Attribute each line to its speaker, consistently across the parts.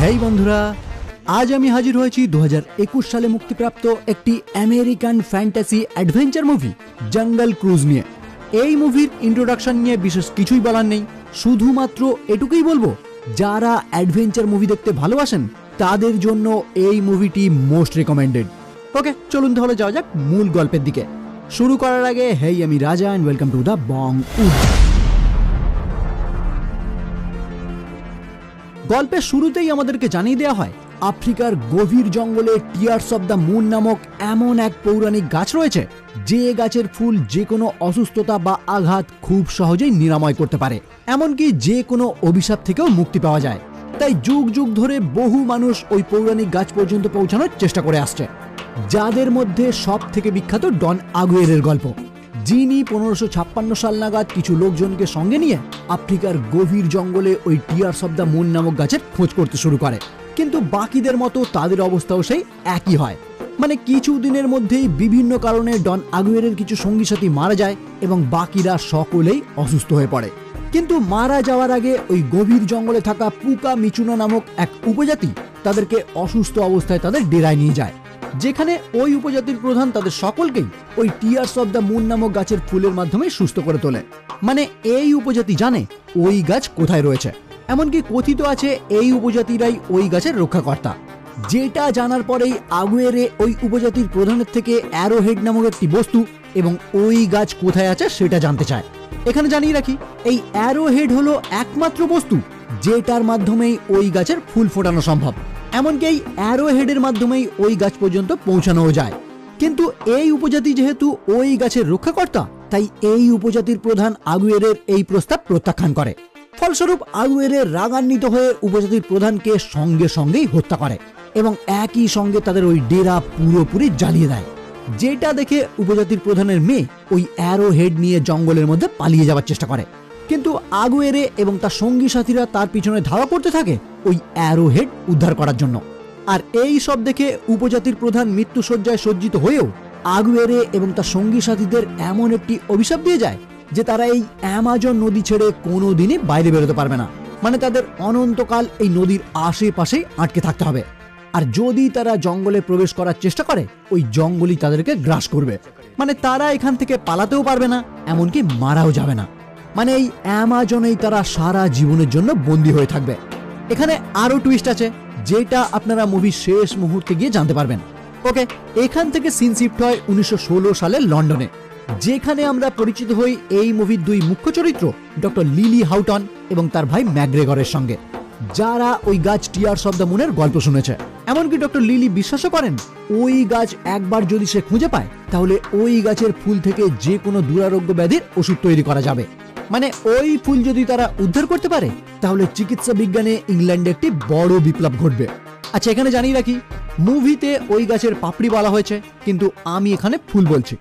Speaker 1: হেই বন্ধুরা, আজ আমি হাজির হয়েছি 2021 সালে মুক্তিপ্রাপ্ত একটি আমেরিকান ফ্যান্টাসি অ্যাডভেঞ্চার মুভি জঙ্গল ক্রুজ নিয়ে। এই মুভির ইন্ট্রোডাকশন নিয়ে বিশেষ কিছুই বলার নেই, শুধুমাত্র এটুকুই বলবো, যারা অ্যাডভেঞ্চার মুভি দেখতে ভালোবাসেন তাদের জন্য এই মুভিটি মোস্ট রেকমেন্ডেড। ওকে, চলুন তাহলে যাওয়া যাক মূল গল্পের দিকে। শুরু করার আগে হেই, আমি Raja and welcome to the Bong wood. গল্পের শুরুতেই আমাদেরকে জানিয়ে দেওয়া হয় আফ্রিকার গভীর জঙ্গলে টিয়ার্স অব দ্য মুন নামক এমন এক পৌরাণিক গাছ রয়েছে, যে গাছের ফুল যে কোনো অসুস্থতা বা আঘাত খুব সহজেই নিরাময় করতে পারে, এমনকি যে কোনো অভিশাপ থেকেও মুক্তি পাওয়া যায়। তাই যুগ যুগ ধরে বহু মানুষ ওই পৌরাণিক গাছ পর্যন্ত পৌঁছানোর চেষ্টা করে আসছে, যাদের মধ্যে সব থেকে বিখ্যাত ডন আগুয়েরের গল্প, যিনি 1556 সাল নাগাদ কিছু লোকজনকে সঙ্গে নিয়ে আফ্রিকার গভীর জঙ্গলে ওই টিয়ার্স অব দ্য মুন নামক গাছের খোঁজ করতে শুরু করে। কিন্তু বাকিদের মতো তাদের অবস্থাও সেই একই হয়, মানে কিছু দিনের মধ্যেই বিভিন্ন কারণে ডন আগুয়েরের কিছু সঙ্গী সাথী মারা যায় এবং বাকিরা সকলেই অসুস্থ হয়ে পড়ে। কিন্তু মারা যাওয়ার আগে ওই গভীর জঙ্গলে থাকা পুকা মিচুনা নামক এক উপজাতি তাদেরকে অসুস্থ অবস্থায় তাদের ডেরায় নিয়ে যায়, যেখানে ওই উপজাতির প্রধান তাদের সকলকেই ওই টিয়ার্স অব দ্য মুন নামক গাছের ফুলের মাধ্যমে সুস্থ করে তোলে। মানে এই উপজাতি জানে ওই গাছ কোথায় রয়েছে, এমনকি কথিত আছে এই উপজাতিরাই ওই গাছের রক্ষাকর্তা। যেটা জানার পরেই আগুয়েরে ওই উপজাতির প্রধানের থেকে অ্যারোহেড নামক একটি বস্তু এবং ওই গাছ কোথায় আছে সেটা জানতে চায়। এখানে জানিয়ে রাখি, এই অ্যারোহেড হলো একমাত্র বস্তু যেটার মাধ্যমেই ওই গাছের ফুল ফোটানো সম্ভব, এমনকি এই অ্যারোহেডের মাধ্যমেই ওই গাছ পর্যন্ত পৌঁছানো যায়। কিন্তু এই উপজাতি যেহেতু ওই গাছের রক্ষাকর্তা, তাই এই উপজাতির প্রধান আগুয়েরের এই প্রস্তাব প্রত্যাখ্যান করে। ফলস্বরূপ আগুয়েরের রাগান্বিত হয়ে উপজাতির প্রধানকে সঙ্গে সঙ্গেই হত্যা করে এবং একই সঙ্গে তাদের ওই ডেরা পুরোপুরি জ্বালিয়ে দেয়। যেটা দেখে উপজাতির প্রধানের মেয়ে ওই অ্যারোহেড নিয়ে জঙ্গলের মধ্যে পালিয়ে যাওয়ার চেষ্টা করে, কিন্তু আগুয়েরে এবং তার সঙ্গী সাথীরা তার পিছনে ধাওয়া করতে থাকে ওই অ্যারোহেড উদ্ধার করার জন্য। আর এই সব দেখে উপজাতির প্রধান মৃত্যুশয্যায় সজ্জিত হয়েও আগুয়েরে এবং তার সঙ্গী সাথীদের এমন একটি অভিশাপ দিয়ে যায় যে তারা এই অ্যামাজন নদী ছেড়ে কোনোদিনই বাইরে বেরোতে পারবে না, মানে তাদের অনন্তকাল এই নদীর আশেপাশেই আটকে থাকতে হবে। আর যদি তারা জঙ্গলে প্রবেশ করার চেষ্টা করে, ওই জঙ্গলই তাদেরকে গ্রাস করবে, মানে তারা এখান থেকে পালাতেও পারবে না, এমনকি মারাও যাবে না, মানে এই অ্যামাজনেই তারা সারা জীবনের জন্য বন্দী হয়ে থাকবে। এখানে আরো টুইস্ট আছে, যেটা আপনারা মুভির শেষ মুহূর্তে গিয়ে জানতে পারবেন। ওকে, এখান থেকে সিন শিফট হয় 1916 সালে লন্ডনে, যেখানে আমরা পরিচিত হই এই মুভির দুই মুখ্য চরিত্র ডক্টর লিলি হাউটন এবং তার ভাই ম্যাকগ্রেগরের সঙ্গে, যারা ওই গাছ টিয়ার্স অব দ্য মুনের গল্প শুনেছে। এমনকি ডক্টর লিলি বিশ্বাসও করেন ওই গাছ একবার যদি সে খুঁজে পায়, তাহলে ওই গাছের ফুল থেকে যে কোনো দুরারোগ্য ব্যাধির ওষুধ তৈরি করা যাবে। মানে ওই ফুল যদি তারা উদ্ধার করতে পারে, তাহলে চিকিৎসা বিজ্ঞানে ইংল্যান্ডে একটি বড় বিপ্লব ঘটবে। আচ্ছা, এখানে জানিয়ে রাখি, মুভিতে ওই গাছের পাপড়ি বলা হয়েছে, কিন্তু আমি এখানে ফুল বলছি।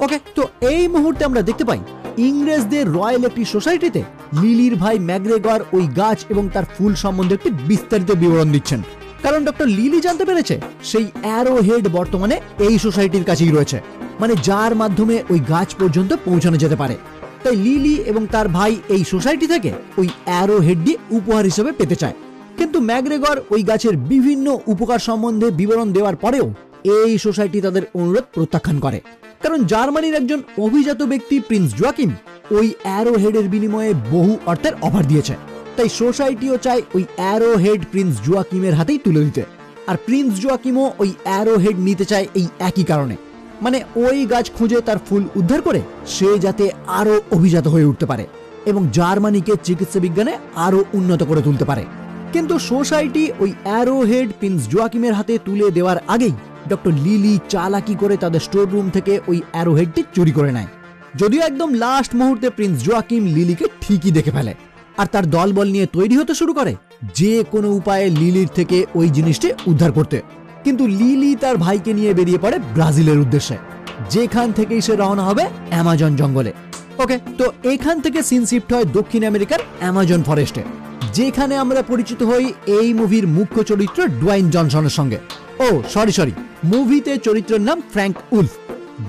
Speaker 1: ওকে, তো এই মুহূর্তে আমরা দেখতে পাই ইংরেজদের রয়্যাল একটি সোসাইটিতে লিলির ভাই ম্যাকগ্রেগর ওই গাছ এবং তার ফুল সম্বন্ধে একটি বিস্তারিত বিবরণ দিচ্ছেন, কারণ ডক্টর লিলি জানতে পেরেছে সেই অ্যারোহেড বর্তমানে এই সোসাইটির কাছেই রয়েছে, মানে যার মাধ্যমে ওই গাছ পর্যন্ত পৌঁছানো যেতে পারে। তাই লিলি এবং তার ভাই এই সোসাইটি থেকে ওই অ্যারোহেডটি উপহার হিসেবে পেতে চায়। কিন্তু ম্যাকগ্রেগর ওই গাছের বিভিন্ন উপকার সম্বন্ধে বিবরণ দেওয়ার পরেও এই সোসাইটি তাদের অনুরোধ প্রত্যাখ্যান করে, কারণ জার্মানির একজন অভিজাত ব্যক্তি প্রিন্স জোয়াকিম ওই অ্যারোহেডের বিনিময়ে বহু অর্থের অফার দিয়েছে। তাই সোসাইটিও চায় ওই অ্যারোহেড প্রিন্স জোয়াকিমের হাতেই তুলে দিতে, আর প্রিন্স জোয়াকিমও ওই অ্যারোহেড নিতে চায় এই একই কারণে, মানে ওই গাছ খুঁজে তার ফুল উদ্ধার করে সে যাতে আরো অভিজাত হয়ে উঠতে পারে এবং জার্মানিকে চিকিৎসা বিজ্ঞানে আরো উন্নত করে তুলতে পারে। কিন্তু সোসাইটি ওই অ্যারোহেড প্রিন্স জোয়াকিমের হাতে তুলে দেওয়ার আগেই ডক্টর লিলি চালাকি করে তাদের স্টোর রুম থেকে ওই অ্যারোহেডটি চুরি করে নেয়। যদিও একদম লাস্ট মুহূর্তে প্রিন্স জোয়াকিম লিলিকে ঠিকই দেখে ফেলে আর তার দলবল নিয়ে তৈরি হতে শুরু করে যে কোনো উপায়ে লিলির থেকে ওই জিনিসটি উদ্ধার করতে। কিন্তু লিলি তার ভাইকে নিয়ে বেরিয়ে পড়ে ব্রাজিলের উদ্দেশ্যে, যেখান থেকেই সে রওনা হবে অ্যামাজন জঙ্গলে। ওকে, তো এখান থেকে সিন শিফট হয় দক্ষিণ আমেরিকার অ্যামাজন ফরেস্টে, যেখানে আমরা পরিচিত হই এই মুভির মুখ্য চরিত্র ডুয়াইন জনসনের সঙ্গে। ও সরি, মুভিতে চরিত্রের নাম ফ্র্যাঙ্ক উলফ,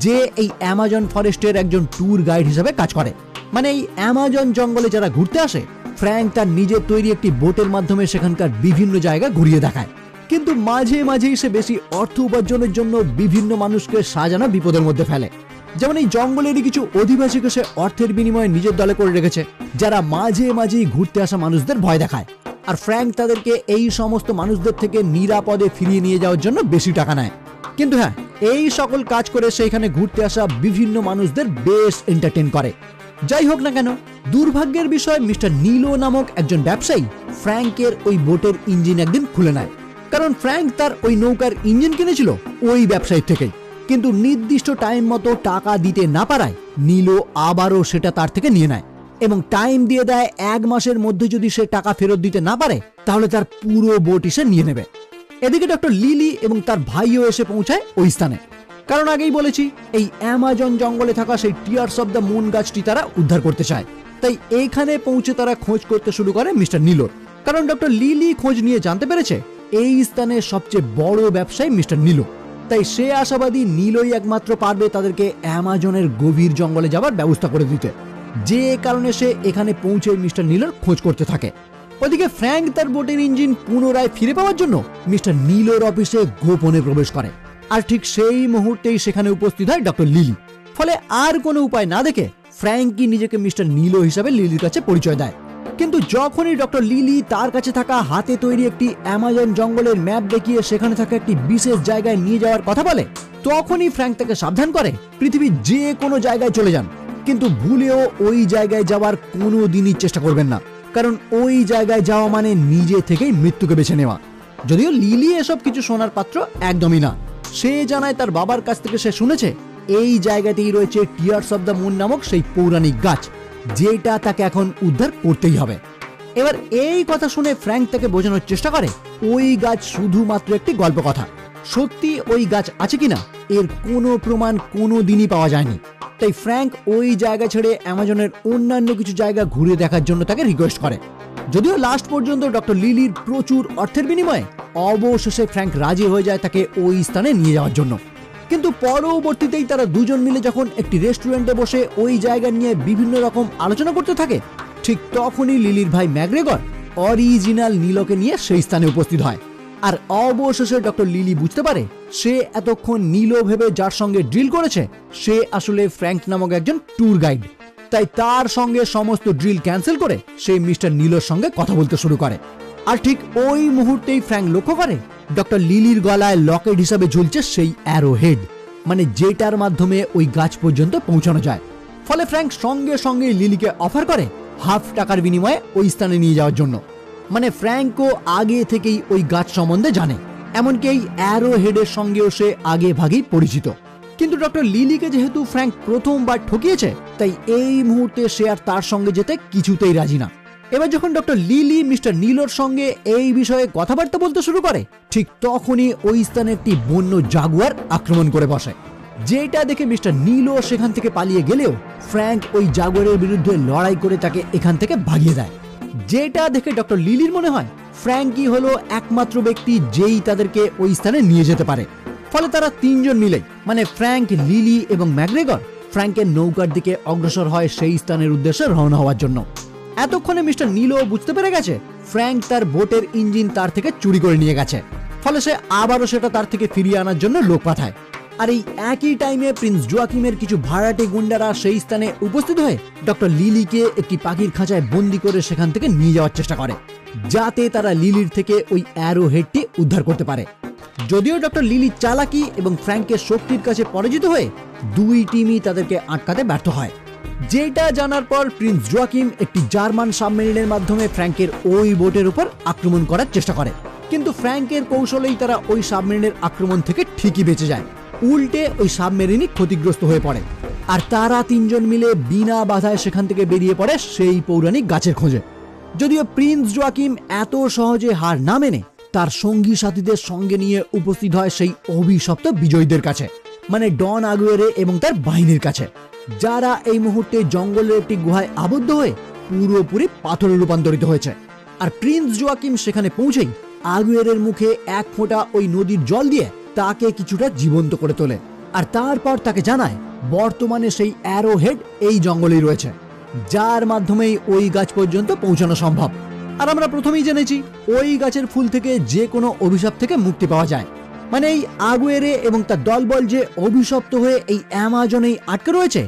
Speaker 1: যে এই অ্যামাজন ফরেস্টের একজন ট্যুর গাইড হিসেবে কাজ করে। মানে এই অ্যামাজন জঙ্গলে যারা ঘুরতে আসে ফ্র্যাঙ্ক তার নিজের তৈরি একটি বোটের মাধ্যমে সেখানকার বিভিন্ন জায়গা ঘুরিয়ে দেখায়, কিন্তু মাঝে মাঝেই সে বেশি অর্থ উপার্জনের জন্য বিভিন্ন মানুষকে সাজানো বিপদের মধ্যে ফেলে। যেমন এই জঙ্গলেরই কিছু অধিবাসীকে সে অর্থের বিনিময়ে নিজের দলে করে রেখেছে, যারা মাঝে মাঝেই ঘুরতে আসা মানুষদের ভয় দেখায়। আর ফ্র্যাঙ্ক তাদেরকে এই সমস্ত মানুষদের থেকে নিরাপদে ফিরিয়ে নিয়ে যাওয়ার জন্য বেশি টাকা নেয়। কিন্তু হ্যাঁ, এই সকল কাজ করে সে এখানে ঘুরতে আসা বিভিন্ন মানুষদের বেশ এন্টারটেইন করে। যাই হোক না কেন, দুর্ভাগ্যের বিষয় মিস্টার নিলো নামক একজন ব্যবসায়ী ফ্র্যাঙ্কের ওই বোটের ইঞ্জিন একদিন খুলে নেয়। কারণ ফ্র্যাঙ্ক তার ওই নৌকার ইঞ্জিন কিনেছিল ওই ব্যবসায়ীর থেকেই, কিন্তু নির্দিষ্ট টাইম মতো টাকা দিতে না পারায় নিলো আবারও সেটা তার থেকে নিয়ে নেয় এবং টাইম দিয়ে দেয় 1 মাসের মধ্যে যদি সে টাকা ফেরত দিতে না পারে তাহলে তার পুরো বোটই সে নিয়ে নেবে। এদিকে ডক্টর লিলি এবং তার ভাইও এসে পৌঁছায় ওই স্থানে, কারণ আগেই বলেছি এই অ্যামাজন জঙ্গলে থাকা সেই টিয়ার্স অফ দ্য মুন গাছটি তারা উদ্ধার করতে চায়। তাই এইখানে পৌঁছে তারা খোঁজ করতে শুরু করে মিস্টার নিলোর, কারণ ডক্টর লিলি খোঁজ নিয়ে জানতে পেরেছে এই স্থানের সবচেয়ে বড় ব্যবসায়ী মিস্টার নিলো। তাই সে আশাবাদী নিলোই একমাত্র পারবে তাদেরকে অ্যামাজনের গভীর জঙ্গলে যাওয়ার ব্যবস্থা করে দিতে, যে কারণে সে এখানে পৌঁছে মিস্টার নিলোর খোঁজ করতে থাকে। ওদিকে ফ্র্যাঙ্ক তার বোটের ইঞ্জিন পুনরায় ফিরে পাওয়ার জন্য মিস্টার নিলোর অফিসে গোপনে প্রবেশ করে, আর ঠিক সেই মুহূর্তেই সেখানে উপস্থিত হয় ডক্টর লিলি। ফলে আর কোনো উপায় না দেখে ফ্র্যাঙ্কি নিজেকে মিস্টার নিলো হিসাবে লিলির কাছে পরিচয় দেয়। কিন্তু যখনই ডক্টর লিলি তার কাছে থাকা হাতে তৈরি একটি অ্যামাজন জঙ্গলের ম্যাপ দেখিয়ে সেখানে থাকা একটি বিশেষ জায়গায় নিয়ে যাওয়ার কথা বলে, তখনই ফ্র্যাঙ্ক তাকে সাবধান করে পৃথিবীর যে কোনো জায়গায় চলে যান, কিন্তু ভুলেও ওই জায়গায় যাওয়ার কোনো দিনই চেষ্টা করবেন না, কারণ ওই জায়গায় যাওয়া মানে নিজে থেকেই মৃত্যুকে বেছে নেওয়া। যদিও লিলি এসব কিছু শোনার পাত্র একদমই না। সে জানায় তার বাবার কাছ থেকে সে শুনেছে এই জায়গাতেই রয়েছে টিয়ার্স অফ দ্য মুন নামক সেই পৌরাণিক গাছ, যেটা তাকে এখন উদ্ধার করতেই হবে। এবার এই কথা শুনে ফ্র্যাঙ্ক তাকে বোঝানোর চেষ্টা করে ওই গাছ শুধুমাত্র একটি গল্প কথা, সত্যি ওই গাছ আছে কিনা এর কোনো প্রমাণ কোনো দিনই পাওয়া যায়নি। তাই ফ্র্যাঙ্ক ওই জায়গা ছেড়ে অ্যামাজনের অন্যান্য কিছু জায়গা ঘুরে দেখার জন্য তাকে রিকোয়েস্ট করে। যদিও লাস্ট পর্যন্ত ডক্টর লিলির প্রচুর অর্থের বিনিময়ে অবশেষে ফ্র্যাঙ্ক রাজি হয়ে যায় তাকে ওই স্থানে নিয়ে যাওয়ার জন্য। কিন্তু পরবর্তীতেই তারা দুজন মিলে যখন একটি রেস্টুরেন্টে বসে ওই জায়গা নিয়ে বিভিন্ন রকম আলোচনা করতে থাকে, ঠিক তখনই লিলির ভাই ম্যাকগ্রেগর অরিজিনাল নিলোকে নিয়ে সেই স্থানে উপস্থিত হয়। আর অবশেষে ডক্টর লিলি বুঝতে পারে সে এতক্ষণ নিলো ভেবে যার সঙ্গে ড্রিল করেছে সে আসলে ফ্র্যাঙ্ক নামক একজন ট্যুর গাইড। তাই তার সঙ্গে সমস্ত ড্রিল ক্যান্সেল করে সে মিস্টার নিলোর সঙ্গে কথা বলতে শুরু করে। আর ঠিক ওই মুহূর্তেই ফ্র্যাঙ্ক লক্ষ্য করে ডক্টর লিলির গলায় লকেট হিসাবে ঝুলছে সেই অ্যারো হেড, মানে যেটার মাধ্যমে ওই গাছ পর্যন্ত পৌঁছানো যায়। ফলে ফ্র্যাঙ্ক সঙ্গে সঙ্গে লিলিকে অফার করে হাফ টাকার বিনিময়ে ওই স্থানে নিয়ে যাওয়ার জন্য। মানে ফ্র্যাঙ্কও আগে থেকেই ওই গাছ সম্বন্ধে জানে, এমনকি এই অ্যারো হেডের সঙ্গেও সে আগে ভাগেই পরিচিত। কিন্তু ডক্টর লিলিকে যেহেতু ফ্র্যাঙ্ক প্রথমবার ঠকিয়েছে, তাই এই মুহূর্তে সে আর তার সঙ্গে যেতে কিছুতেই রাজি না। এবার যখন ডক্টর লিলি মিস্টার নিলোর সঙ্গে এই বিষয়ে কথাবার্তা বলতে শুরু করে, ঠিক তখনই ওই স্থানে একটি বন্য জাগুয়ার আক্রমণ করে বসে, যেটা দেখে মিস্টার নিলো সেখান থেকে পালিয়ে গেলেও ফ্র্যাঙ্ক ওই জাগুয়ারের বিরুদ্ধে লড়াই করে তাকে এখান থেকে ভাগিয়ে দেয়। যেটা দেখে ডক্টর লিলির মনে হয় ফ্র্যাঙ্কই হলো একমাত্র ব্যক্তি যেই তাদেরকে ওই স্থানে নিয়ে যেতে পারে। ফলে তারা তিনজন মিলে, মানে ফ্র্যাঙ্ক, লিলি এবং ম্যাকগ্রেগর, ফ্র্যাঙ্কের নৌকার দিকে অগ্রসর হয় সেই স্থানের উদ্দেশ্যে রওনা হওয়ার জন্য। এতক্ষণে মিস্টার নিলো বুঝতে পেরে গেছে ফ্র্যাঙ্ক তার বোটের ইঞ্জিন তার থেকে চুরি করে নিয়ে গেছে। ফলে সে আবারও সেটা তার থেকে ফিরিয়ে আনার জন্য লোক পাঠায়। আর এই একই টাইমে প্রিন্স জোয়াকিমের কিছু ভাড়াটে গুন্ডারা সেই স্থানে উপস্থিত হয়ে ডক্টর লিলিকে একটি পাখির খাঁচায় বন্দি করে সেখান থেকে নিয়ে যাওয়ার চেষ্টা করে, যাতে তারা লিলির থেকে ওই অ্যারো হেডটি উদ্ধার করতে পারে। যদিও ডক্টর লিলি চালাকি এবং ফ্র্যাঙ্কের শক্তির কাছে পরাজিত হয়ে দুই টিমই তাদেরকে আটকাতে ব্যর্থ হয়। যেটা জানার পর প্রিন্স জোয়াকিম একটি জার্মান সাবমেরিনের মাধ্যমে ফ্র্যাঙ্কের ওই বোটের উপর আক্রমণ করার চেষ্টা করে, কিন্তু ফ্র্যাঙ্কের কৌশলেই তারা ওই সাবমেরিনের আক্রমণ থেকে ঠিকই বেঁচে যায়। উল্টে ওই সাবমেরিনই ক্ষতিগ্রস্ত হয়ে পড়ে, আর তারা তিনজন মিলে বিনা বাধায় সেখান থেকে বেরিয়ে পড়ে সেই পৌরাণিক গাছের খোঁজে। যদিও প্রিন্স জোয়াকিম এত সহজে হার না মেনে তার সঙ্গী সাথীদের সঙ্গে নিয়ে উপস্থিত হয় সেই অভিশপ্ত বিজয়ীদের কাছে, মানে ডন আগুয়েরে এবং তার বাহিনীর কাছে, যারা এই মুহূর্তে জঙ্গলের একটি গুহায় আবদ্ধ হয়ে পুরোপুরি পাথরে রূপান্তরিত হয়েছে। আর প্রিন্স জোয়াকিম সেখানে পৌঁছেই আগুয়েরের মুখে এক ফোঁটা ওই নদীর জল দিয়ে তাকে কিছুটা জীবন্ত করে তোলে, আর তারপর তাকে জানায় বর্তমানে সেই অ্যারো হেড এই জঙ্গলেই রয়েছে, যার মাধ্যমেই ওই গাছ পর্যন্ত পৌঁছানো সম্ভব। আর আমরা প্রথমেই জেনেছি ওই গাছের ফুল থেকে যে কোনো অভিশাপ থেকে মুক্তি পাওয়া যায়। মানে এই আগুয়েরে এবং তার দলবল যে অভিশপ্ত হয়ে এই অ্যামাজনেই আটকে রয়েছে,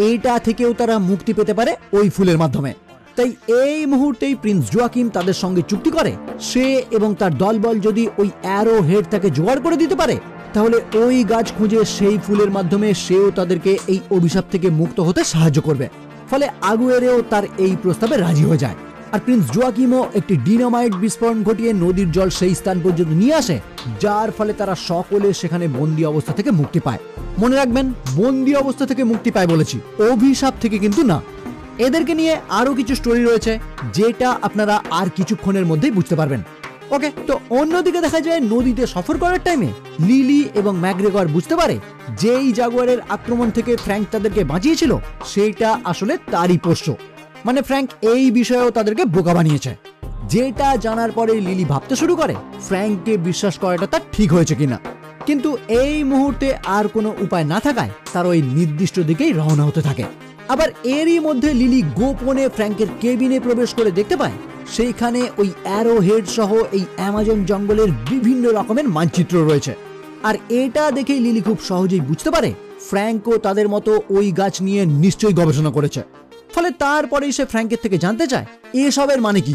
Speaker 1: এইটা থেকেও তারা মুক্তি পেতে পারে ওই ফুলের মাধ্যমে। তাই এই মুহূর্তেই প্রিন্স জোয়াকিম তাদের সঙ্গে চুক্তি করে, সে এবং তার দলবল যদি ওই অ্যারো হেড তাকে জোগাড় করে দিতে পারে, তাহলে ওই গাছ খুঁজে সেই ফুলের মাধ্যমে সেও তাদেরকে এই অভিশাপ থেকে মুক্ত হতে সাহায্য করবে। ফলে আগুয়েরেও তার এই প্রস্তাবে রাজি হয়ে যায়। আর প্রিন্স জোয়াকিমও একটি ডিনামাইট বিস্ফোরণ ঘটিয়ে নদীর জল সেই স্থান পর্যন্ত নিয়ে আসে, যার ফলে তারা সকলে সেখানে বন্দী অবস্থা থেকে মুক্তি পায়। মনে রাখবেন, বন্দী অবস্থা থেকে মুক্তি পায় বলেছি, অভিশাপ থেকে কিন্তু না। এদেরকে নিয়ে আরো কিছু স্টোরি রয়েছে, যেটা আপনারা আর কিছুক্ষণের মধ্যেই বুঝতে পারবেন। ওকে, তো অন্যদিকে দেখা যায় নদীতে সফর করার টাইমে লিলি এবং ম্যাকগ্রেগর বুঝতে পারে যেই জাগুয়ারের আক্রমণ থেকে ফ্র্যাঙ্ক তাদেরকে বাঁচিয়েছিল সেটা আসলে তারই পোষ্য। মানে ফ্র্যাঙ্ক এই বিষয়েও তাদেরকে বোকা বানিয়েছে। যেটা জানার পরে লিলি ভাবতে শুরু করে ফ্র্যাঙ্ককে বিশ্বাস করাটা তার ঠিক হয়েছে কিনা। কিন্তু এই মুহূর্তে আর কোনো উপায় না থাকায় তার ওই নির্দিষ্ট দিকেই রওনা হতে থাকে। আবার এরই মধ্যে লিলি গোপনে ফ্র্যাঙ্কের কেবিনে প্রবেশ করে দেখতে পায় সেইখানে ওই অ্যারো হেড সহ এই অ্যামাজন জঙ্গলের বিভিন্ন রকমের মানচিত্র রয়েছে। আর এটা দেখে লিলি খুব সহজেই বুঝতে পারে ফ্র্যাঙ্কও তাদের মতো ওই গাছ নিয়ে নিশ্চয়ই গবেষণা করেছে। ফলে তারপরেই সে ফ্র্যাঙ্কের থেকে জানতে চায় এসবের মানে কি।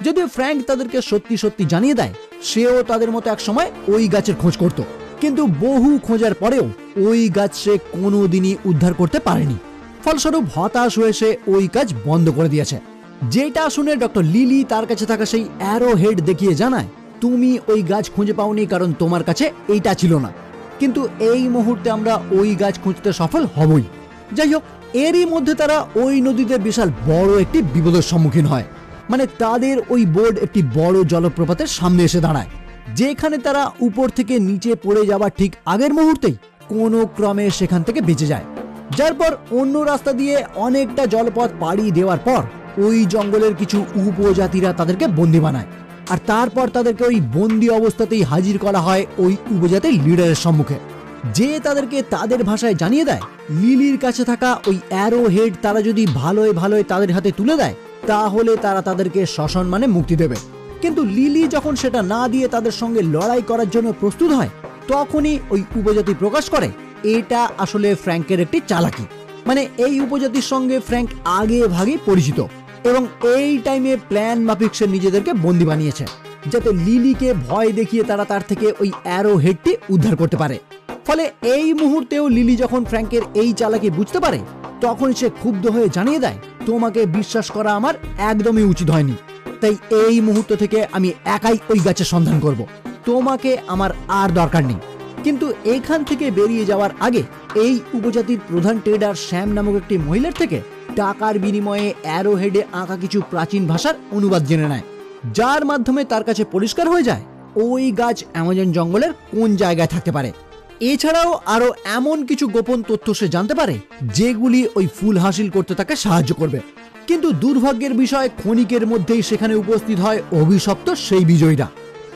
Speaker 1: যদিও ফ্র্যাঙ্ক তাদেরকে সত্যি সত্যি জানিয়ে দেয় সেও তাদের মতো এক সময় ওই গাছের খোঁজ করত, কিন্তু বহু খোঁজার পরেও ওই গাছ সে কোনোদিনই উদ্ধার করতে পারেনি। ফলস্বরূপ হতাশ হয়ে সে ওই কাজ বন্ধ করে দিয়েছে। যেটা শুনে ডক্টর লিলি তার কাছে থাকা সেই অ্যারো হেড দেখিয়ে জানায়, তুমি ওই গাছ খুঁজে পাওনি কারণ তোমার কাছে এইটা ছিল না, কিন্তু এই মুহূর্তে আমরা ওই গাছ খুঁজতে সফল হবই। যাই হোক, এরই মধ্যে তারা ওই নদীতে বিশাল বড় একটি বিপদের সম্মুখীন হয়। মানে তাদের ওই বোর্ড একটি বড় জলপ্রপাতের সামনে এসে দাঁড়ায়, যেখানে তারা উপর থেকে নিচে পড়ে যাওয়ার ঠিক আগের মুহূর্তেই কোনো ক্রমে সেখান থেকে বেঁচে যায়। যার পর অন্য রাস্তা দিয়ে অনেকটা জলপথ পাড়ি দেওয়ার পর ওই জঙ্গলের কিছু উপজাতিরা তাদেরকে বন্দি বানায়। আর তারপর তাদেরকে ওই বন্দি অবস্থাতেই হাজির করা হয় ওই উপজাতির লিডারের সম্মুখে, যে তাদেরকে তাদের ভাষায় জানিয়ে দেয় লিলির কাছে থাকা ওই অ্যারো হেড তারা যদি ভালোই ভালোই তাদের হাতে তুলে দেয় তাহলে তারা তাদেরকে সসম্মানে মুক্তি দেবে। কিন্তু লিলি যখন সেটা না দিয়ে তাদের সঙ্গে লড়াই করার জন্য প্রস্তুত হয়, তখনই ওই উপজাতি প্রকাশ করে এটা আসলে ফ্র্যাঙ্কের একটি চালাকি। মানে এই উপজাতির সঙ্গে ফ্র্যাঙ্ক আগে ভাগে পরিচিত এবং এই টাইমে প্ল্যান মাফিক সে নিজেদেরকে বন্দি বানিয়েছে, যাতে লিলিকে ভয় দেখিয়ে তারা তার থেকে ওই অ্যারো হেডটি উদ্ধার করতে পারে। ফলে এই মুহূর্তেও লিলি যখন ফ্র্যাঙ্কের এই চালাকি বুঝতে পারে, তখন সে ক্ষুব্ধ হয়ে জানিয়ে দেয়, তোমাকে বিশ্বাস করা আমার একদমই উচিত হয়নি, তাই এই মুহূর্ত থেকে আমি একাই ওই গাছের সন্ধান করব, তোমাকে আমার আর দরকার নেই। কিন্তু এখান থেকে বেরিয়ে যাওয়ার আগে এই উপজাতির প্রধান ট্রেডার শ্যাম নামক একটি মহিলার থেকে টাকার বিনিময়ে অ্যারো হেডে আঁকা কিছু প্রাচীন ভাষার অনুবাদ জেনে নেয়, যার মাধ্যমে তার কাছে পরিষ্কার হয়ে যায় ওই গাছ অ্যামাজন জঙ্গলের কোন জায়গায় থাকতে পারে। এছাড়াও আরো এমন কিছু গোপন তথ্য সে জানতে পারে যেগুলি ওই ফুল হাসিল করতে তাকে সাহায্য করবে। কিন্তু দুর্ভাগ্যের বিষয়, ক্ষণিকের মধ্যেই সেখানে উপস্থিত হয় অভিশপ্ত সেই বিজয়ীরা,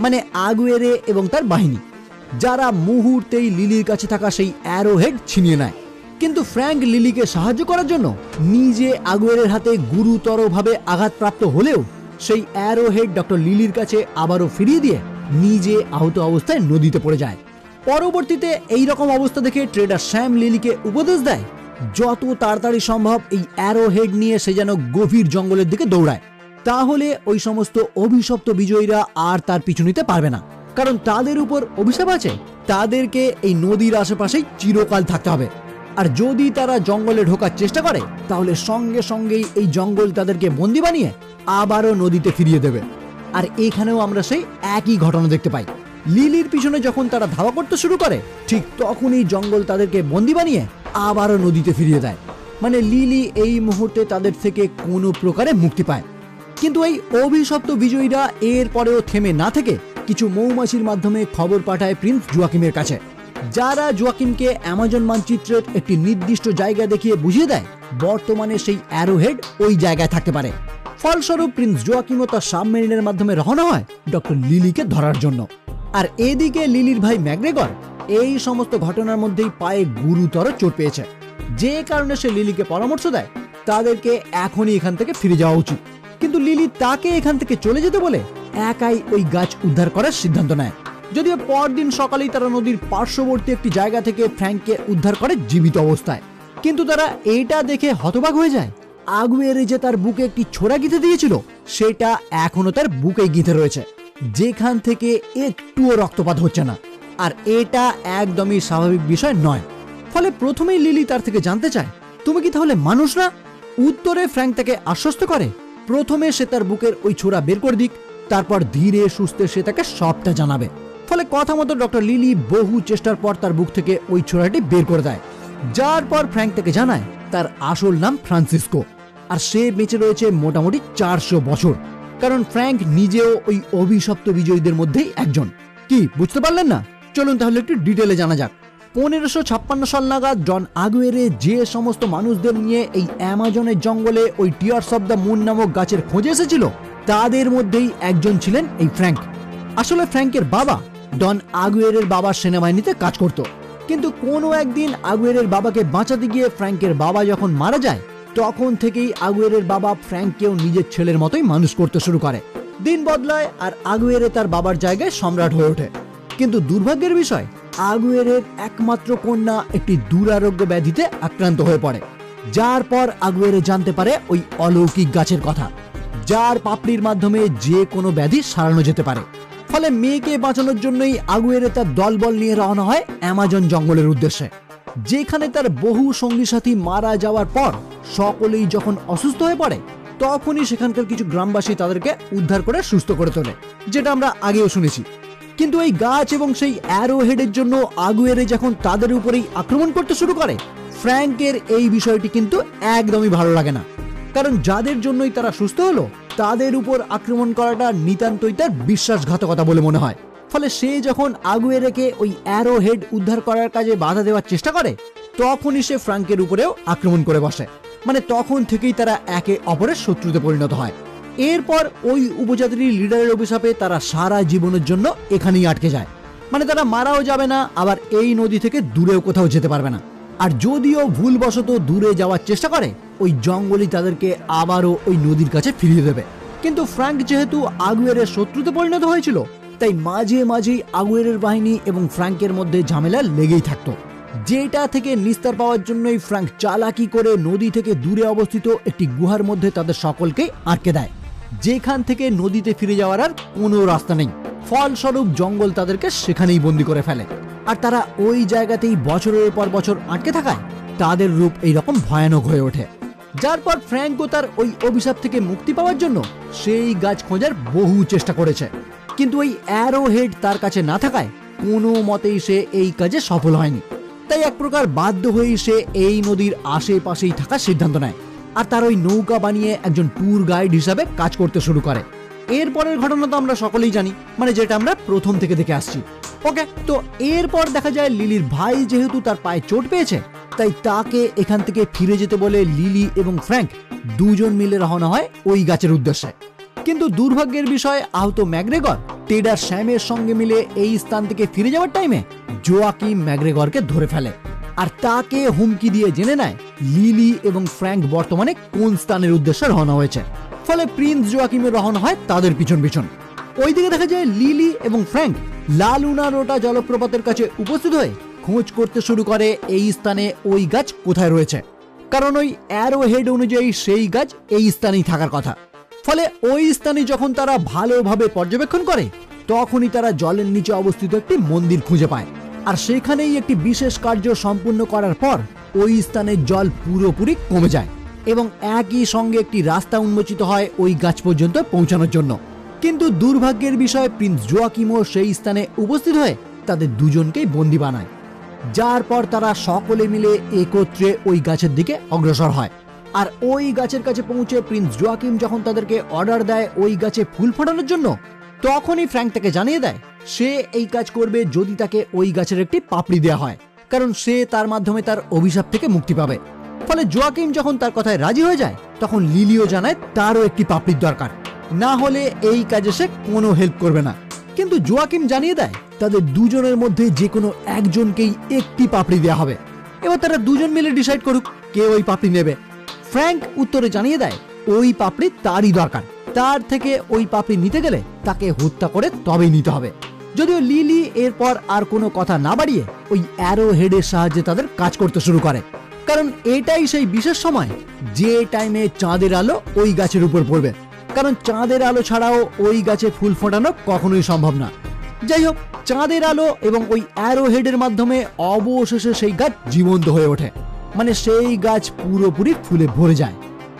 Speaker 1: মানে আগুয়েরে এবং তার বাহিনী, যারা মুহূর্তেই লিলির কাছে থাকা সেই অ্যারো হেড ছিনিয়ে নেয়। কিন্তু ফ্র্যাঙ্ক লিলিকে সাহায্য করার জন্য নিজে আগুয়েরের হাতে গুরুতরভাবে আঘাতপ্রাপ্ত হলেও সেই অ্যারো হেড ডক্টর লিলির কাছে আবারও ফিরিয়ে দিয়ে নিজে আহত অবস্থায় নদীতে পড়ে যায়। পরবর্তীতে এই রকম অবস্থা দেখে ট্রেডার শ্যাম লিলিকে উপদেশ দেয় যত তাড়াতাড়ি সম্ভব এই অ্যারো হেড নিয়ে সে যেন গভীর জঙ্গলের দিকে দৌড়ায়, তাহলে ওই সমস্ত অভিশপ্ত বিজয়ীরা আর তার পিছু নিতে পারবে না, কারণ তাদের উপর অভিশাপ আছে তাদেরকে এই নদীর আশেপাশেই চিরকাল থাকতে হবে। আর যদি তারা জঙ্গলে ঢোকার চেষ্টা করে তাহলে সঙ্গে সঙ্গেই এই জঙ্গল তাদেরকে বন্দি বানিয়ে আবারও নদীতে ফিরিয়ে দেবে। আর এখানেও আমরা সেই একই ঘটনা দেখতে পাই। লিলির পিছনে যখন তারা ধাওয়া করতে শুরু করে, ঠিক তখনই জঙ্গল তাদেরকে বন্দি বানিয়ে আবারও নদীতে ফিরিয়ে দেয়। মানে লিলি এই মুহূর্তে তাদের থেকে কোনো প্রকারে মুক্তি পায়। কিন্তু এই অভিশপ্ত বিজয়ীরা এর পরেও থেমে না থেকে কিছু মৌমাছির মাধ্যমে খবর পাঠায় প্রিন্স জোয়াকিমের কাছে, যারা জোয়াকিমকে অ্যামাজন মানচিত্রের একটি নির্দিষ্ট জায়গা দেখিয়ে বুঝিয়ে দেয় বর্তমানে সেই অ্যারো হেড ওই জায়গায় থাকতে পারে। ফলস্বরূপ প্রিন্স জোয়াকিম ও তার সাবমেরিনের মাধ্যমে রওনা হয় ডক্টর লিলিকে ধরার জন্য। আর এদিকে লিলির ভাই ম্যাকগ্রেগর এই সমস্ত ঘটনার মধ্যেই পায়ে গুরুতর চোট পেয়েছে, যে কারণে সে লিলিকে পরামর্শ দেয় তাদেরকে এখনই এখান থেকে ফিরে যাওয়া উচিত। কিন্তু লিলি তাকে এখান থেকে চলে যেতে বলে একাই ওই গাছ উদ্ধার করার সিদ্ধান্ত নেয়। যদিও পরদিন সকালেই তারা নদীর পার্শ্ববর্তী একটি জায়গা থেকে ফ্র্যাঙ্ককে উদ্ধার করে জীবিত অবস্থায়। কিন্তু তারা এটা দেখে হতবাক হয়ে যায়, আগুয়েরে যে তার বুকে একটি ছোরা গিঁথে দিয়েছিল সেটা এখনো তার বুকে গিঁথে রয়েছে, যেখান থেকে একটুও রক্তপাত হচ্ছে না। আর এটা একদমই স্বাভাবিক বিষয় নয়। ফলে প্রথমেই লিলি তার থেকে জানতে চায়, তুমি কি তাহলে মানুষ না? উত্তরে ফ্র্যাঙ্ক তাকে আশ্বস্ত করে প্রথমে সে তার বুকের ওই ছোরা বের করে দিক, তারপর ধীরে সুস্থে সে তাকে সবটা জানাবে। ফলে কথা মতো ডক্টর লিলি বহু চেষ্টার পর তার বুক থেকে ওই ছোরাটি বের করে দেয়, যার পর ফ্র্যাঙ্ক তাকে জানায় তার আসল নাম ফ্রান্সিসকো, আর সে বেঁচে রয়েছে মোটামুটি 400 বছর। কারণ ফ্র্যাঙ্ক নিজেও ওই অভিশপ্ত বিজয়ীদের মধ্যেই একজন। কি বুঝতে পারলেন না? চলুন তাহলে একটু ডিটেলে জানা যাক। 1556 সাল নাগাদ ডন আগুয়েরে যে সমস্ত মানুষদের নিয়ে এই অ্যামাজনের জঙ্গলে ওই টিয়ার্স অব দ্য মুন নামক গাছের খোঁজে এসেছিল, তাদের মধ্যেই একজন ছিলেন এই ফ্র্যাঙ্ক। আসলে ফ্র্যাঙ্কের বাবা ডন আগুয়েরের বাবার সেনাবাহিনীতে কাজ করত, কিন্তু কোনো একদিন আগুয়েরের বাবাকে বাঁচাতে গিয়ে ফ্র্যাঙ্কের বাবা যখন মারা যায়, তখন থেকেই আগুয়েরের বাবা ফ্র্যাঙ্ককেও নিজের ছেলের মতোই মানুষ করতে শুরু করে। দিন বদলায় আর আগুয়েরে তার বাবার জায়গায় সম্রাট হয়ে ওঠে। কিন্তু দুর্ভাগ্যের বিষয়, আগুয়েরের একমাত্র কন্যা একটি দুরারোগ্য ব্যাধিতে আক্রান্ত হয়ে পড়ে, যার পর আগুয়েরে জানতে পারে ওই অলৌকিক গাছের কথা, যার পাপড়ির মাধ্যমে যে কোনো ব্যাধি সারানো যেতে পারে। ফলে মেয়েকে বাঁচানোর জন্যই আগুয়েরে তার দলবল নিয়ে রওনা হয় অ্যামাজন জঙ্গলের উদ্দেশ্যে, যেখানে তার বহু সঙ্গী সাথী মারা যাওয়ার পর সকলেই যখন অসুস্থ হয়ে পড়ে, তখনই সেখানকার কিছু গ্রামবাসী তাদেরকে উদ্ধার করে সুস্থ করে তোলে, যেটা আমরা আগেও শুনেছি। কিন্তু এই গাছ এবং সেই অ্যারো হেডের জন্য আগুয়েরে যখন তাদের উপরেই আক্রমণ করতে শুরু করে, ফ্র্যাঙ্কের এই বিষয়টি কিন্তু একদমই ভালো লাগে না। কারণ যাদের জন্যই তারা সুস্থ হলো, তাদের উপর আক্রমণ করাটা নিতান্তই তার বিশ্বাসঘাতকতা বলে মনে হয়। ফলে সে যখন আগুয়েরেকে ওই অ্যারো হেড উদ্ধার করার কাজে বাধা দেওয়ার চেষ্টা করে, তখনই সে ফ্র্যাঙ্কের উপরেও আক্রমণ করে বসে। মানে তখন থেকেই তারা একে অপরের শত্রুতে পরিণত হয়। এরপর ওই উপজাতির লিডারের অভিশাপে তারা সারা জীবনের জন্য এখানেই আটকে যায়। মানে তারা মারাও যাবে না, আবার এই নদী থেকে দূরেও কোথাও যেতে পারবে না। আর যদিও ভুলবশত দূরে যাওয়ার চেষ্টা করে, ওই জঙ্গলই তাদেরকে আবারও ওই নদীর কাছে ফিরিয়ে দেবে। কিন্তু ফ্র্যাঙ্ক যেহেতু আগুয়েরের শত্রুতে পরিণত হয়েছিল, তাই মাঝে মাঝেই আগুয়েরের বাহিনী এবং ফ্র্যাঙ্কের মধ্যে ঝামেলা লেগেই থাকতো, যেটা থেকে নিস্তার পাওয়ার জন্যই ফ্র্যাঙ্ক চালাকি করে নদী থেকে দূরে অবস্থিত একটি গুহার মধ্যে তাদের সকলকেই আটকে দেয়, যেখান থেকে নদীতে ফিরে যাওয়ার আর কোনো রাস্তা নেই। ফলস্বরূপ জঙ্গল তাদেরকে সেখানেই বন্দি করে ফেলে। আর তারা ওই জায়গাতেই বছরের পর বছর আটকে থাকায় তাদের রূপ এইরকম ভয়ানক হয়ে ওঠে। যার পর ফ্র্যাঙ্কও তার ওই অভিশাপ থেকে মুক্তি পাওয়ার জন্য সেই গাছ খোঁজার বহু চেষ্টা করেছে, কিন্তু ওই অ্যারো হেড তার কাছে না থাকায় কোনো মতেই সে এই কাজে সফল হয়নি। তাই এক প্রকার বাধ্য হয়েই সে এই নদীর আশেপাশেই থাকার সিদ্ধান্ত নেয়, আর তার ওই নৌকা বানিয়ে একজন ট্যুর গাইড হিসাবে কাজ করতে শুরু করে। এরপরের ঘটনা তো আমরা সকলেই জানি, মানে যেটা আমরা প্রথম থেকে দেখে আসছি। ওকে, তো এরপর দেখা যায় লিলির ভাই যেহেতু তার পায়ে চোট পেয়েছে, তাই তাকে এখান থেকে ফিরে যেতে বলে লিলি এবং ফ্র্যাঙ্ক দুজন মিলে রওনা হয় ওই গাছের উদ্দেশ্যে। কিন্তু দুর্ভাগ্যের বিষয়, আহত ম্যাকগ্রেগর টেডার স্যামের সঙ্গে মিলে এই স্থান থেকে ফিরে যাওয়ার টাইমে জোয়াকিম ম্যাকগ্রেগরকে ধরে ফেলে, আর তাকে হুমকি দিয়ে জেনে নেয় লিলি এবং ফ্র্যাঙ্ক বর্তমানে কোন স্থানের উদ্দেশ্যে রওনা হয়েছে। ফলে প্রিন্স জোয়াকিমের রওনা হয় তাদের পিছন পিছন। ওইদিকে দেখা যায় লিলি এবং ফ্র্যাঙ্ক লা লুনা রোটা জলপ্রপাতের কাছে উপস্থিত হয়ে খোঁজ করতে শুরু করে এই স্থানে ওই গাছ কোথায় রয়েছে, কারণ ওই অ্যারো হেড অনুযায়ী সেই গাছ এই স্থানেই থাকার কথা। ফলে ওই স্থানে যখন তারা ভালোভাবে পর্যবেক্ষণ করে, তখনই তারা জলের নিচে অবস্থিত একটি মন্দির খুঁজে পায়, আর সেখানেই একটি বিশেষ কার্য সম্পূর্ণ করার পর ওই স্থানের জল পুরোপুরি কমে যায় এবং একই সঙ্গে একটি রাস্তা উন্মোচিত হয় ওই গাছ পর্যন্ত পৌঁছানোর জন্য। কিন্তু দুর্ভাগ্যের বিষয়, প্রিন্স জোয়াকিমও সেই স্থানে উপস্থিত হয়ে তাদের দুজনকেই বন্দী বানায়, যার পর তারা সকলে মিলে একত্রে ওই গাছের দিকে অগ্রসর হয়। আর ওই গাছের কাছে পৌঁছে প্রিন্স জোয়াকিম যখন তাদেরকে অর্ডার দেয় ওই গাছে ফুল ফোটানোর জন্য, তখনই ফ্র্যাঙ্ক তাকে জানিয়ে দেয় সে এই কাজ করবে যদি তাকে ওই গাছের একটি পাপড়ি দেওয়া হয়, কারণ সে তার মাধ্যমে তার অভিশাপ থেকে মুক্তি পাবে। ফলে জোয়াকিম যখন তার কথায় রাজি হয়ে যায়, তখন লিলিও জানায় তারও একটি পাপড়ির দরকার, না হলে এই কাজে সে কোনো হেল্প করবে না। কিন্তু জোয়াকিম জানিয়ে দেয় তাদের দুজনের মধ্যে যে কোনো একজনকেই একটি পাপড়ি দেওয়া হবে। এবার তারা দুজন মিলে ডিসাইড করুক কে ওই পাপড়ি নেবে। ফ্র্যাঙ্ক উত্তরে জানিয়ে দেয় ওই পাপড়ি তারই দরকার, তার থেকে ওই পাপড়ি নিতে গেলে তাকে হত্যা করে তবেই নিতে হবে। যদিও লিলি এরপর আর কোনো কথা না বাড়িয়ে ওই অ্যারো হেডের সাহায্যে তাদের কাজ করতে শুরু করে, কারণ এটাই সেই বিশেষ সময় যে টাইমে চাঁদের আলো ওই গাছের উপর পড়বে, কারণ চাঁদের আলো ছাড়াও ওই গাছে ফুল ফোটানো কখনোই সম্ভব না। যাই হোক, চাঁদের আলো এবং ওই অ্যারো হেডের মাধ্যমে অবশেষে সেই গাছ জীবন্ত হয়ে ওঠে, মানে সেই গাছ পুরোপুরি ফুলে ভরে যায়।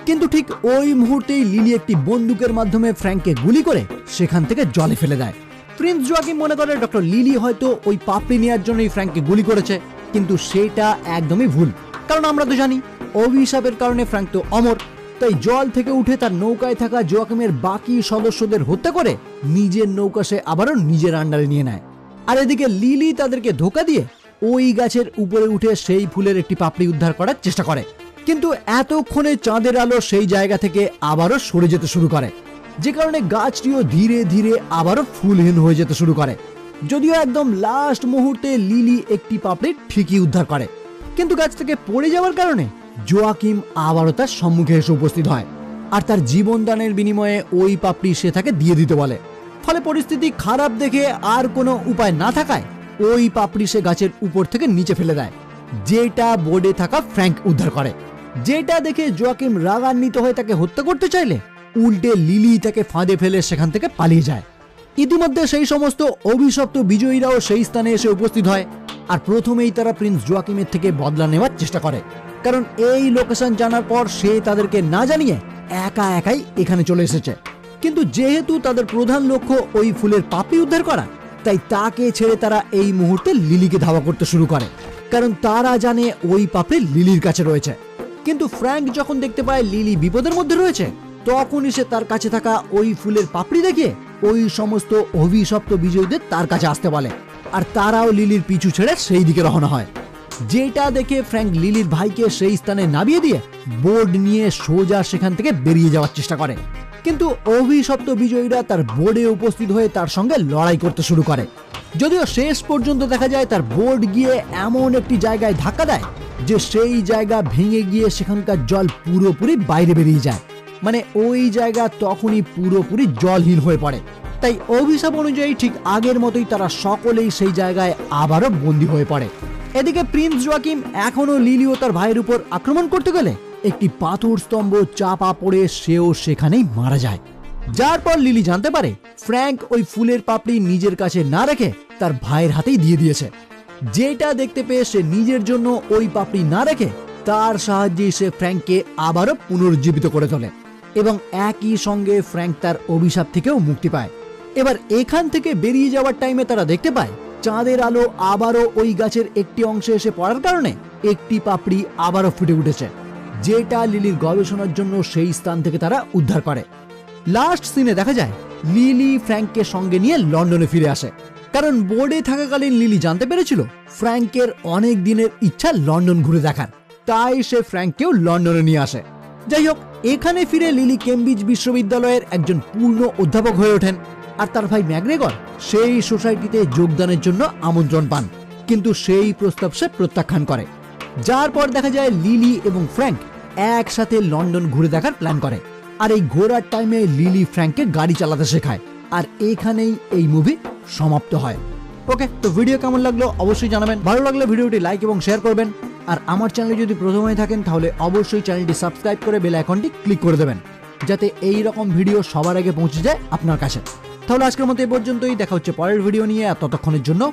Speaker 1: কিন্তু ঠিক ওই মুহূর্তেই লিলি একটি বন্দুকের মাধ্যমে ফ্র্যাঙ্ককে গুলি করে সেখান থেকে জলে ফেলে দেয়। প্রিন্স জোয়াকিম মনে করে ডক্টর লিলি হয়তো ওই পাপড়ি নেওয়ার জন্যই ফ্র্যাঙ্ককে গুলি করেছে, কিন্তু সেটা একদমই ভুল, কারণ আমরা তো জানি অভিশাপের কারণে ফ্র্যাঙ্ক তো অমর, তাই জল থেকে উঠে তার নৌকায় থাকা জোয়াকিমের বাকি সদস্যদের হত্যা করে নিজের নৌকা সে আবারও নিজের আন্ডারে নিয়ে নেয়। আর এদিকে লিলি তাদেরকে ধোঁকা দিয়ে ওই গাছের উপরে উঠে সেই ফুলের একটি পাপড়ি উদ্ধার করার চেষ্টা করে, কিন্তু এতক্ষণে চাঁদের আলো সেই জায়গা থেকে আবারও সরে যেতে শুরু করে, যে কারণে গাছটিও ধীরে ধীরে আবারও ফুলহীন হয়ে যেতে শুরু করে। যদিও একদম লাস্ট মুহূর্তে লিলি একটি পাপড়ি ঠিকই উদ্ধার করে, কিন্তু গাছ থেকে পড়ে যাওয়ার কারণে জোয়াকিম আবারও তার সম্মুখে এসে উপস্থিত হয় আর তার জীবনদানের বিনিময়ে ওই পাপড়ি সে তাকে দিয়ে দিতে বলে। ফলে পরিস্থিতি খারাপ দেখে আর কোনো উপায় না থাকায় ওই পাপড়ি সে গাছের উপর থেকে নিচে ফেলে দেয়, যেটা বোর্ডে থাকা ফ্র্যাঙ্ক উদ্ধার করে। যেটা দেখে জোয়াকিম রাগান্বিত হয়ে তাকে হত্যা করতে চাইলে উল্টে লিলি তাকে ফাঁদে ফেলে সেখান থেকে পালিয়ে যায়। ইতিমধ্যে সেই সমস্ত অভিশপ্ত বিজয়ীরাও সেই স্থানে এসে উপস্থিত হয় আর প্রথমেই তারা প্রিন্স জোয়াকিমের থেকে বদলা নেওয়ার চেষ্টা করে, কারণ এই লোকেশন জানার পর সে তাদেরকে না জানিয়ে একা একাই এখানে চলে এসেছে। কিন্তু যেহেতু তাদের প্রধান লক্ষ্য ওই ফুলের পাপড়ি উদ্ধার করা, তাই তাকে ছেড়ে তারা এই মুহূর্তে লিলিকে ধাওয়া করতে শুরু করে, কারণ তারা জানে ওই পাপড়ি লিলির কাছে রয়েছে। কিন্তু ফ্র্যাঙ্ক যখন দেখতে পায় লিলি বিপদের মধ্যে রয়েছে, তখনই সে তার কাছে থাকা ওই ফুলের পাপড়ি দেখিয়ে ওই সমস্ত অভিশপ্ত বিজয়ীদের তার কাছে আসতে বলে, আর তারাও লিলির পিছু ছেড়ে সেই দিকে রওনা হয়। যেটা দেখে ফ্র্যাঙ্ক লিলির ভাইকে সেই স্থানে নামিয়ে দিয়ে বোর্ড নিয়ে সোজা সেখান থেকে বেরিয়ে যাওয়ার চেষ্টা করে, কিন্তু অভিশপ্ত বিজয়ীরা তার বোর্ডে উপস্থিত হয়ে তার সঙ্গে লড়াই করতে শুরু করে। যদিও শেষ পর্যন্ত দেখা যায় তার বোর্ড গিয়ে এমন একটি জায়গায় ধাক্কা দেয় যে সেই জায়গা ভেঙে গিয়ে সেখানকার জল পুরোপুরি বাইরে বেরিয়ে যায়, মানে ওই জায়গা তখনই পুরোপুরি জলহীন হয়ে পড়ে। তাই অভিশাপ অনুযায়ী ঠিক আগের মতোই তারা সকলেই সেই জায়গায় আবারও বন্দী হয়ে পড়ে। এদিকে প্রিন্স জোয়াকিম এখনো লিলি ও তার ভাইয়ের উপর আক্রমণ করতে গেলে একটি পাথর স্তম্ভ চাপা পড়ে সেও সেখানেই মারা যায়, যার পর লিলি জানতে পারে ফ্র্যাঙ্ক ওই ফুলের পাপড়ি নিজের কাছে না রেখে তার ভাইয়ের হাতেই দিয়ে দিয়েছে। যেটা দেখতে পেয়ে সে নিজের জন্য ওই পাপড়ি না রেখে তার সাহায্যে সে ফ্র্যাঙ্ককে আবারও পুনরুজ্জীবিত করে তোলে এবং একই সঙ্গে ফ্র্যাঙ্ক তার অভিশাপ থেকেও মুক্তি পায়। এবার এখান থেকে বেরিয়ে যাওয়ার টাইমে তারা দেখতে পায় চাঁদের আলো আবারও ওই গাছের একটি অংশে এসে পড়ার কারণে একটি পাপড়ি আবারও ফুটে উঠেছে, যেটা লিলির গবেষণার জন্য সেই স্থান থেকে তারা উদ্ধার করে। লাস্ট সিনে দেখা যায় লিলি ফ্র্যাঙ্ককে সঙ্গে নিয়ে লন্ডনে ফিরে আসে, কারণ বোর্ডে থাকাকালীন লিলি জানতে পেরেছিল ফ্র্যাঙ্কের অনেক দিনের ইচ্ছা লন্ডন ঘুরে দেখার, তাই সে ফ্র্যাঙ্ককেও লন্ডনে নিয়ে আসে। যাই হোক, এখানে ফিরে লিলি কেমব্রিজ বিশ্ববিদ্যালয়ের একজন পূর্ণ অধ্যাপক হয়ে ওঠেন আর তার ভাই ম্যাকগ্রেগর সেই সোসাইটিতে যোগদানের জন্য আমন্ত্রণ পান, কিন্তু সেই প্রস্তাব সে প্রত্যাখ্যান করে। যার পর দেখা যায় লিলি এবং ফ্র্যাঙ্ক একসাথে লন্ডন ঘুরে দেখার প্ল্যান করে, আর এই ঘোরার টাইমে লিলি ফ্র্যাঙ্ককে গাড়ি চালাতে শেখায়, আর এখানেই এই মুভি সমাপ্ত হয়। ওকে, তো ভিডিও কেমন লাগলো অবশ্যই জানাবেন, ভালো লাগলে ভিডিওটি লাইক এবং শেয়ার করবেন, আর আমার চ্যানেলে যদি প্রথম হয়ে থাকেন তাহলে অবশ্যই চ্যানেলটি সাবস্ক্রাইব করে বেল আইকনটি ক্লিক করে দেবেন, যাতে এই রকম ভিডিও সবার আগে পৌঁছে যায় আপনার কাছে। তাহলে আজকের মতো এই পর্যন্তই, দেখা হচ্ছে পরের ভিডিও নিয়ে, আর ততক্ষণের জন্য